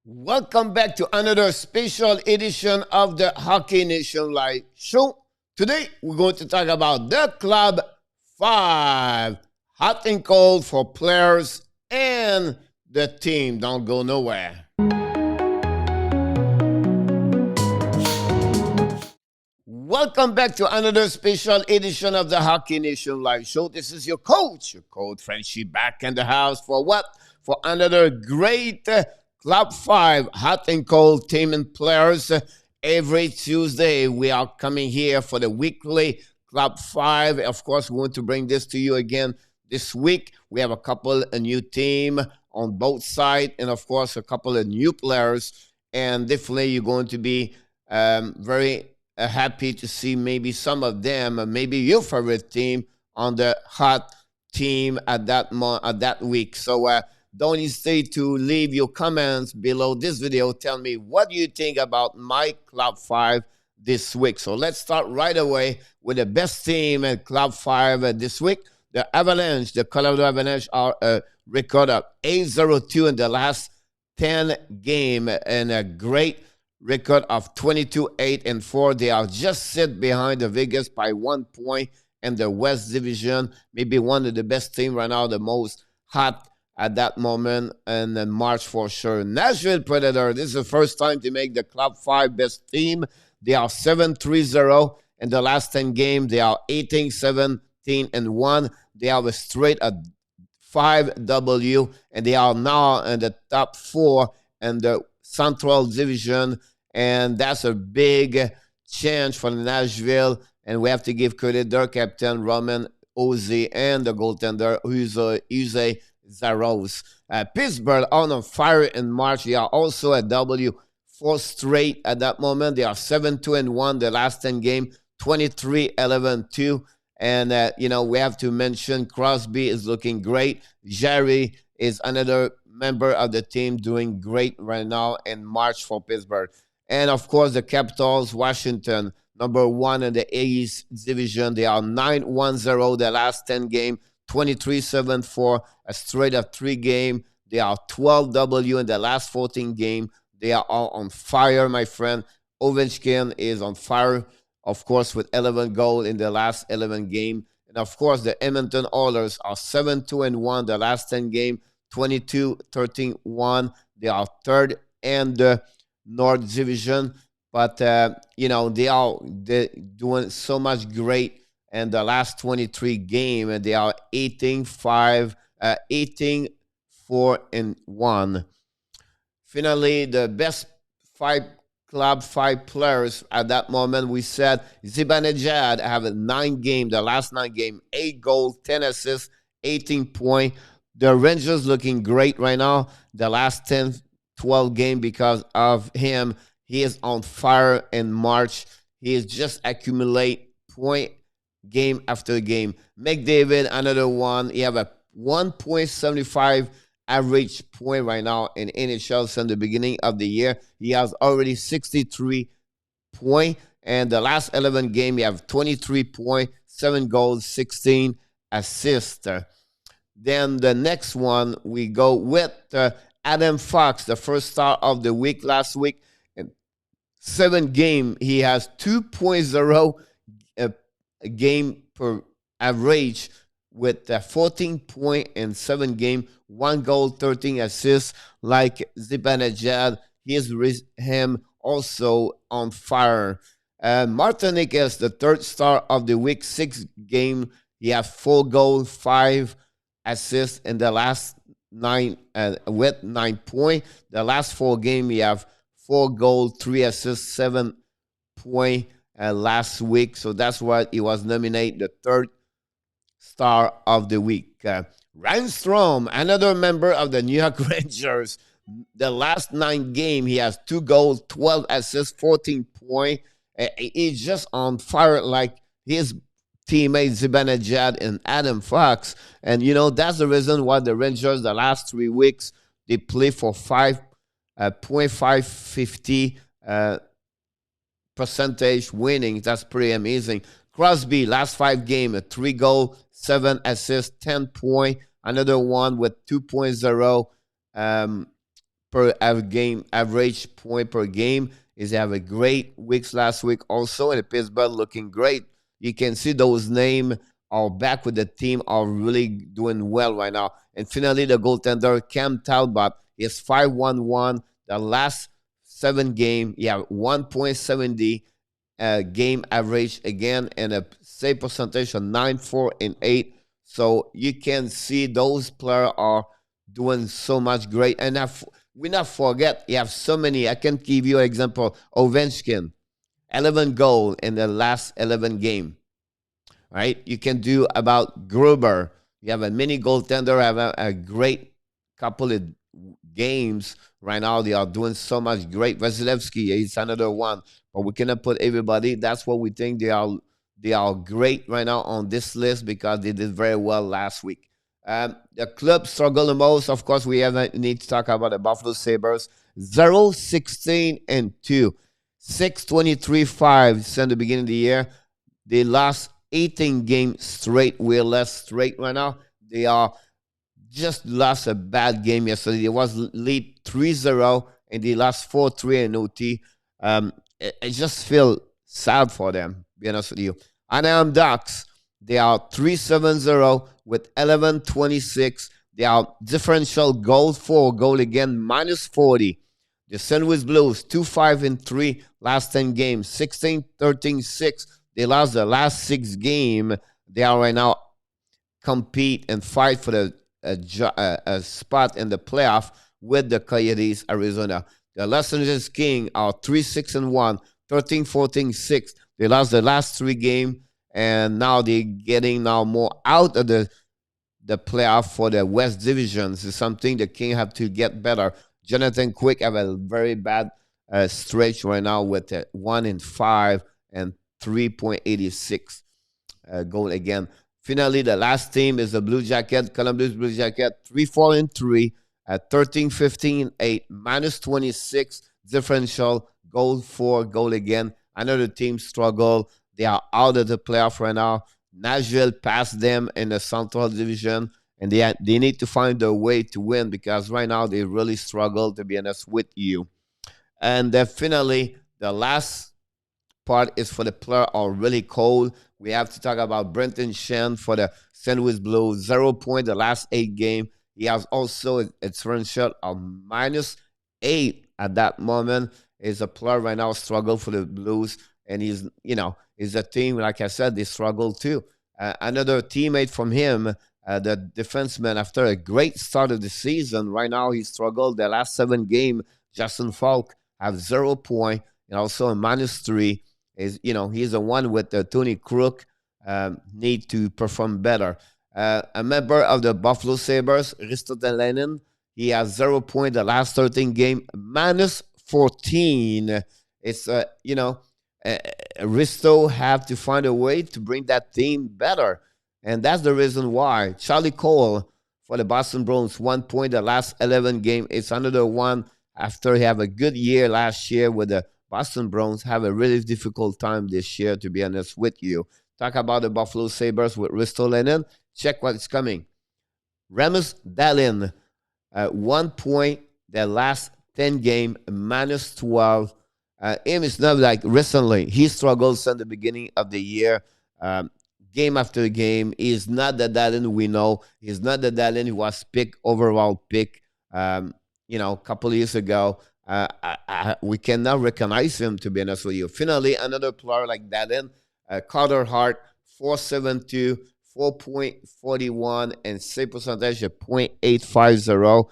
Welcome back to another special edition of the Hockey Nation Live Show. Today, we're going to talk about the Club 5. Hot and cold for players and the team. Don't go nowhere. Welcome back to another special edition of the Hockey Nation Live Show. This is your Coach Frenchy, back in the house for what? For another great Club 5 hot and cold team and players. Every Tuesday, we are coming here for the weekly Club 5. Of course, we want to bring this to you again this week. We have a new team on both sides, and of course, a couple of new players. And definitely, you're going to be very happy to see maybe some of them, maybe your favorite team on the hot team at that week. So don't hesitate to leave your comments below this video. Tell me what you think about my Club 5 this week. So let's start right away with the best team at Club 5 this week. The Avalanche, the Colorado Avalanche, are a record of 8-0-2 in the last 10 games and a great record of 22-8-4. They are just sit behind the Vegas by 1 point in the West Division. Maybe one of the best teams right now, the most hot at that moment, and then March for sure. Nashville Predator, this is the first time to make the Club 5 best team. They are 7-3-0 in the last 10 games. They are 18-17-1. They have a straight at 5W, and they are now in the top 4 in the Central Division, and that's a big change for Nashville, and we have to give credit to their captain, Roman Ozzy, and the goaltender, Uze Zaros. Pittsburgh on fire in March. They are also at W4 straight at that moment. They are 7-2-1 the last 10 games, 23-11-2. And, we have to mention Crosby is looking great. Jerry is another member of the team doing great right now in March for Pittsburgh. And, of course, the Capitals, Washington, number 1 in the East Division. They are 9-1-0 the last 10 games. 23-7-4, a straight of 3 game. They are 12W in the last 14 game. They are all on fire, my friend. Ovechkin is on fire, of course, with 11 goals in the last 11 game. And, of course, the Edmonton Oilers are 7-2-1 the last 10 game, 22-13-1. They are third in the North Division. But, they're doing so much great. And the last 23 games, they are 18-4-1. Finally, the best Club 5 players at that moment, we said Zibanejad have a 9 game, the last 9 game, 8 goals, 10 assists, 18 points. The Rangers looking great right now. The last 10, 12 game because of him. He is on fire in March. He is just accumulate point game after game. McDavid, another one. He have a 1.75 average point right now in NHL since the beginning of the year. He has already 63 points. And the last 11 game, he have 23 points, 7 goals, 16 assists. Then the next one, we go with Adam Fox, the first star of the week last week. In 7 games, he has 2.0 game per average with 14 points in 7 games, 1 goal, 13 assists. Like Zibanejad, he is him also on fire. Martinique is the third star of the week, 6 games. He has 4 goals, 5 assists in the last 9 with 9 points. The last 4 games, he have 4 goals, 3 assists, 7 points. Last week, so that's why he was nominated the third star of the week. Reinstrom, another member of the New York Rangers, the last 9 games, he has 2 goals, 12 assists, 14 points. He's just on fire like his teammates Zibanejad and Adam Fox. And, that's the reason why the Rangers, the last 3 weeks, they play for 5.550 percentage winning. That's pretty amazing. Crosby, last 5 games, 3 goals, 7 assists, 10 points. Another one with 2.0 per game, average point per game. Is have a great weeks last week also, and Pittsburgh looking great. You can see those names are back with the team, are really doing well right now. And finally, the goaltender Cam Talbot is 5-1-1. The last 7 game, 1.70 game average again, and a save percentage of 9-4-8. So you can see those players are doing so much great. And we not forget, you have so many. I can give you an example. Ovechkin, 11 goals in the last 11 game. Right? You can do about Gruber. You have a mini goaltender, have a great couple of games right now. They are doing so much great. Vasilevsky is another one, but we cannot put everybody. That's what we think they are great right now on this list because they did very well last week. The club struggle the most. Of course, we need to talk about the Buffalo Sabres. 0-16-2, 6-23-5 since the beginning of the year. They lost 18 games straight. We're less straight right now. They are just lost a bad game yesterday. They was lead 3-0 and they lost 4-3 in OT. I just feel sad for them, to be honest with you. Anaheim Ducks, they are 3-7-0 with 11-26. They are differential goal for goal again, -40. The St. Louis Blues, 2-5-3 last 10 games, 16-13-6. They lost the last 6 games. They are right now compete and fight for the a spot in the playoff with the Coyotes, Arizona. The Los Angeles Kings are 3-6-1, 13-14-6. They lost the last 3 games, and now they're getting now more out of the playoff for the West Divisions. It's something the Kings have to get better. Jonathan Quick have a very bad stretch right now with 1-5 and 3.86 goal again. Finally, the last team is the Blue Jacket, Columbus Blue Jacket, 3-4-3 at 13-15-8, -26 differential, goal for goal again. Another team struggle. They are out of the playoff right now. Nashville passed them in the Central Division, and they need to find a way to win because right now they really struggle, to be honest with you. And then finally, the last part is for the player are really cold. We have to talk about Brenton Shen for the St. Louis Blues. 0 point the last 8 games. He has also a differential of -8 at that moment. Is a player right now struggle for the Blues, and he's a team, like I said, they struggle too. Another teammate from him, the defenseman, after a great start of the season, right now he struggled the last 7 games. Justin Falk have 0 point and also a -3. He's the one with the Tony Crook, need to perform better. A member of the Buffalo Sabres, Ristolainen, he has 0 point the last 13 games, -14. It's Risto have to find a way to bring that team better, and that's the reason why. Charlie Cole for the Boston Bruins, 1 point the last 11 games. It's another one after he have a good year last year with the Boston Bruins, have a really difficult time this year, to be honest with you. Talk about the Buffalo Sabres with Ristolainen. Check what's coming. Rasmus Dahlin, 1 point the last 10 games, -12. Him is not like recently. He struggled since the beginning of the year. Game after game. He's not the Dahlin we know. He's not the Dahlin who was overall pick, a couple of years ago. We cannot recognize him, to be honest with you. Finally, another player like Dahlin, Carter Hart, 4.72, 4.41, and save percentage of 0.850.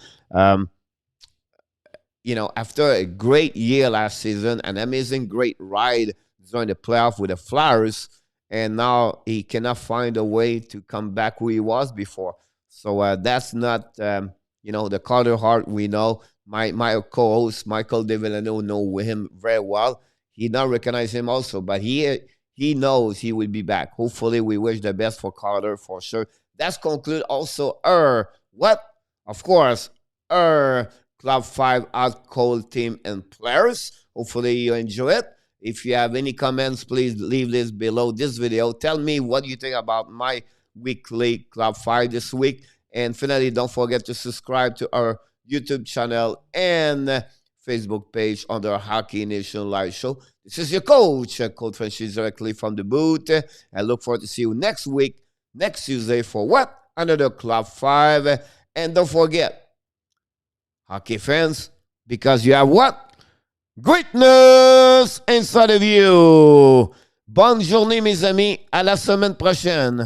After a great year last season, an amazing great ride during the playoff with the Flyers, and now he cannot find a way to come back who he was before. So that's not, the Carter Hart we know. My co-host, Michael DeVillano, know him very well. He not recognize him also, but he knows he will be back. Hopefully, we wish the best for Carter for sure. That's conclude also Of course, Club 5 Out Cold team and players. Hopefully, you enjoy it. If you have any comments, please leave this below this video. Tell me what you think about my weekly Club 5 this week. And finally, don't forget to subscribe to our YouTube channel and Facebook page under Hockey Nation Live Show. This is your coach, Coach Frenchy, directly from the booth. I look forward to see you next week, next Tuesday for what? Another Club 5. And don't forget, hockey fans, because you have what? Greatness inside of you. Bonne journée, mes amis. À la semaine prochaine.